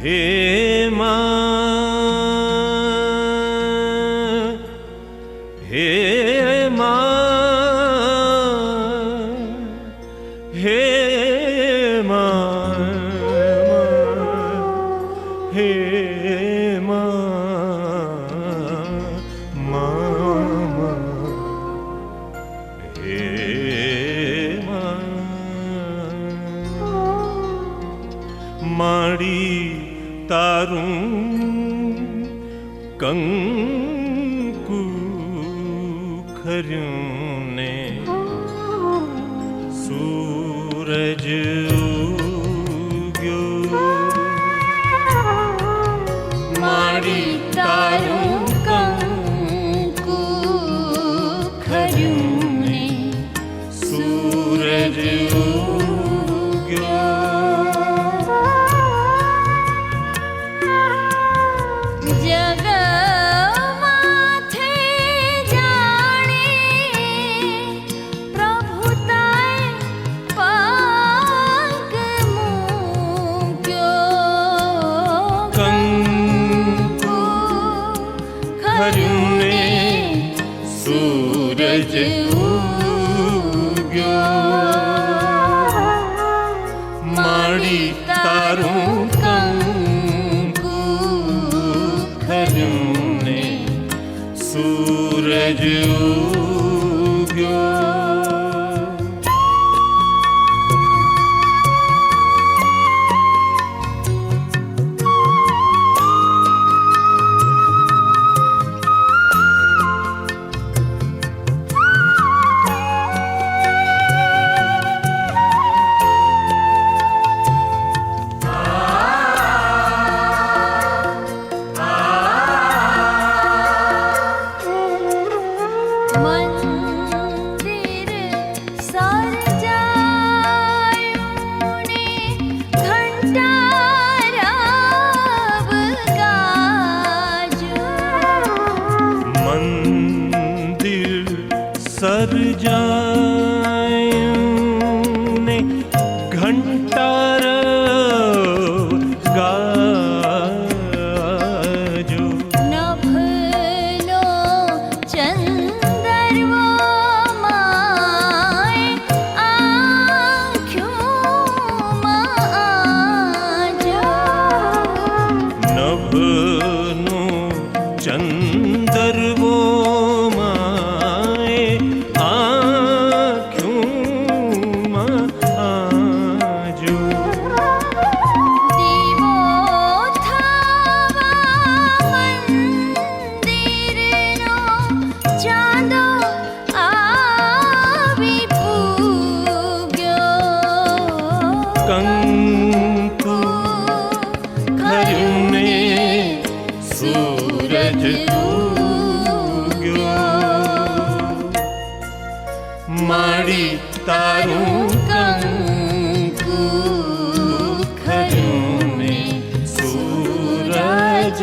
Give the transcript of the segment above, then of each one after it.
હે માં, હે માં, હે માં, હે માડી તારું કંકુ ખર્યું ને સૂરજ ઉગ્યો માડી તારું કંકુ ખર્યું ને સૂરજ સૂરજ ઉગ્યો માડી તારું કંકુ ખર્યું ને સૂરજ ઉગ્યો સરજાયું ને ઘંટાર ગાજો નભનો ચંદરવો માય આંખોમાં આજો નભનો ચંદરવો કંકુ ખર્યું ને સૂરજ ઉગ્યો માડી તારું કંકુ ખર્યું ને સૂરજ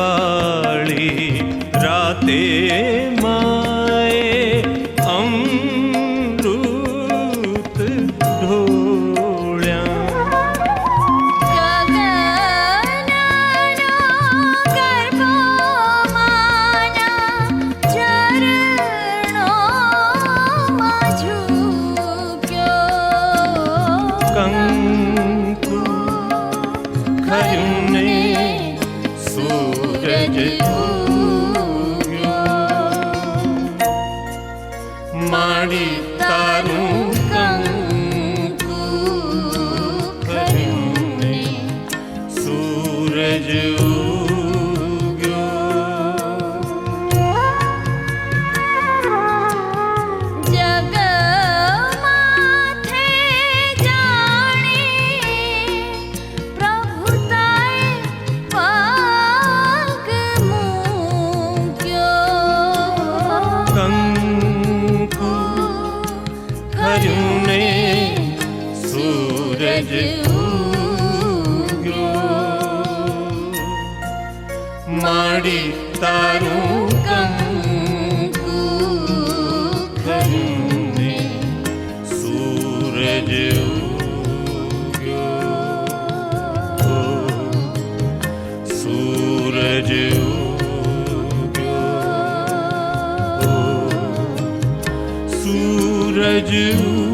અજવાળી રાતે માએ અમૃત ઢોળ્યા ગગનનો ગર્ભો માના ચરણોમાં ઝૂક્યો ઉગ્યો માડી તારું કંકુ ખરુને સૂરજ ઉગ્યો સૂરજ ઉગ્યો સૂરજ ઉગ્યો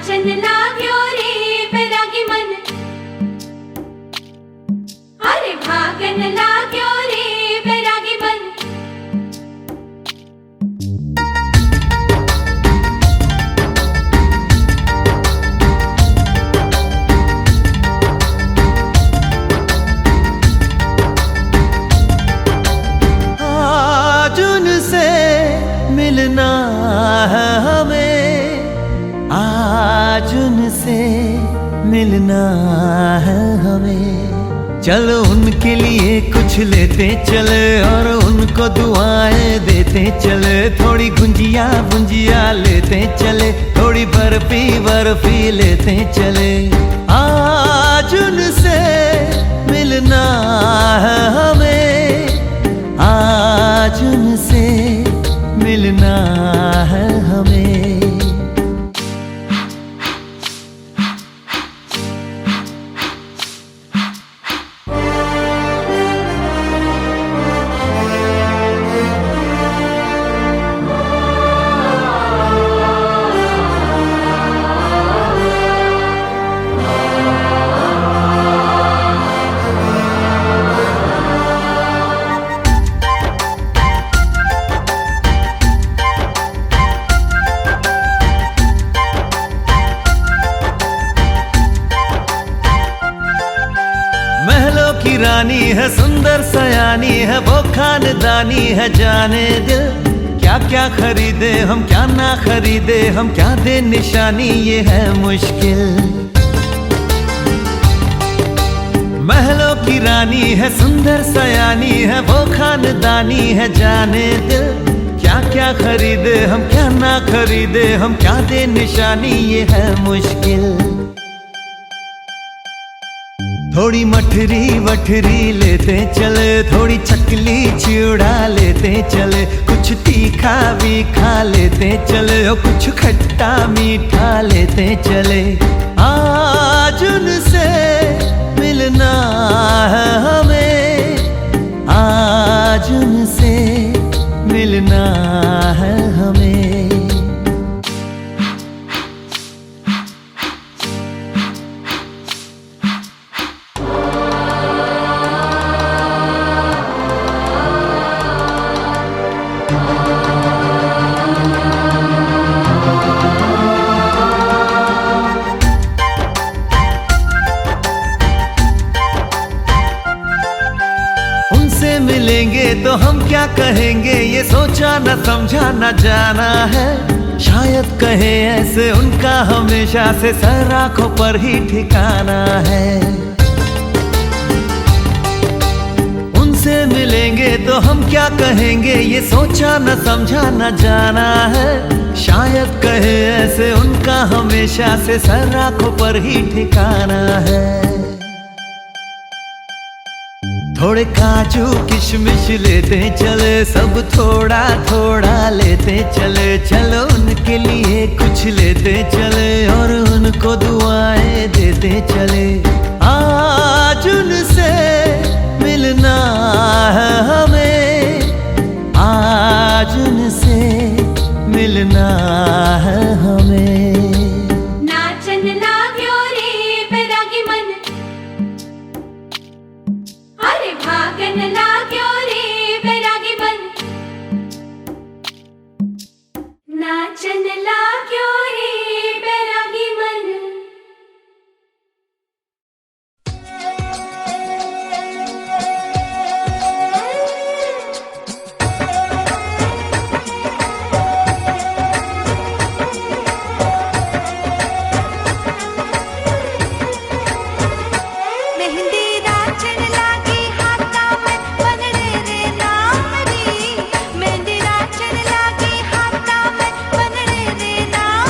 नाचन लाग्यो रे बैरागी मन, अरे भागन लाग्यो रे बैरागी मन। आज उनसे मिलना है हमें, आज उनसे मिलना है हमें। चलो उनके लिए कुछ लेते चले और उनको दुआएं देते चले। थोड़ी गुंजिया गुंजिया लेते चले, थोड़ी बर्फी बर्फी लेते चले। आज उनसे मिलना है हमें, आज उनसे मिलना है हमें। महलों की रानी है, सुंदर सयानी है, वो खानदानी है जाने दिल। क्या क्या खरीदे हम, क्या ना खरीदे हम, क्या दे निशानी, ये है मुश्किल। महलों की रानी है, सुंदर सयानी है, वो खानदानी है जाने दिल। क्या क्या खरीदे हम, क्या ना खरीदे हम, क्या दे निशानी, ये है मुश्किल। थोड़ी मठरी वठरी लेते चले, थोड़ी चकली चिड़ा लेते चले। कुछ तीखा भी खा लेते चले और कुछ खट्टा मीठा लेते चले। आज उनसे मिलना है हमें, आज उनसे मिलना है हमें। उनसे मिलेंगे तो हम क्या कहेंगे, ये सोचा न समझा न जाना है। शायद कहे ऐसे उनका हमेशा से सर आंखों पर ही ठिकाना है। उनसे मिलेंगे तो हम क्या कहेंगे, ये सोचा न समझा न जाना है। शायद कहे ऐसे उनका हमेशा से सर आंखों पर ही ठिकाना है। थोड़े काजू किशमिश लेते चले, सब थोड़ा थोड़ा लेते चले। चलो उनके लिए कुछ लेते चले और उनको दुआएं देते चले। आज उनसे मिलना है हमें, आज उनसे मिलना है हमें। नाचन लाग्यो रे बैरागी मन, अरे भागन लाग्यो रे बैरागी मन। नाचन लाग्यो रे बैरागी मन। मेहंदी नाचन लागी हाथा में बनड़े रे नाम री। मेहंदी नाचन लागी हाथा में बनड़े रे नाम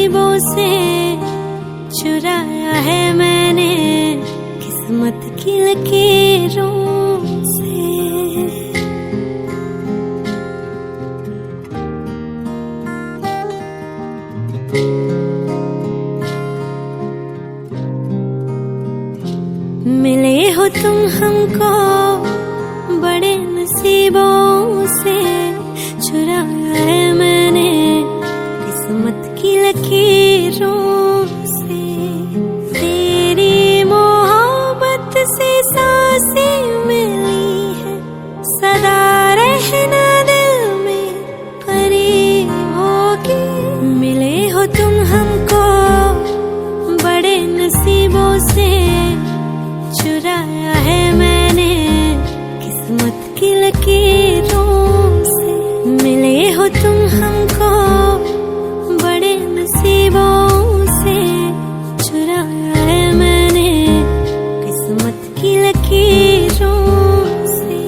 नसीबों से चुराया है मैंने किस्मत की लकीरों से। मिले हो तुम हमको बड़े नसीबों से, चुराया है मैंने किस्मत की लकीरों से। तेरी मोहब्बत से सांसें मिली है, सदा रहना दिल में करीब होगी। मिले हो तुम हमको बड़े नसीबों से, चुराया है मैंने किस्मत की लकीरों से। मिले हो तुम हमको बड़े नसीबों से, चुराया है मैंने किस्मत की लकीरों से।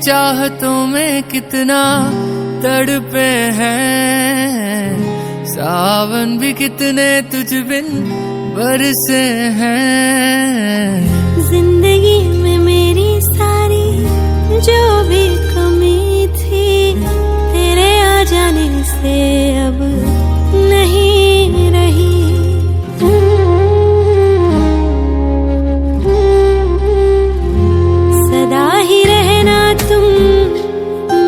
चाहतों में कितना तड़पे हैं, सावन भी कितने तुझ बिन बरसे हैं।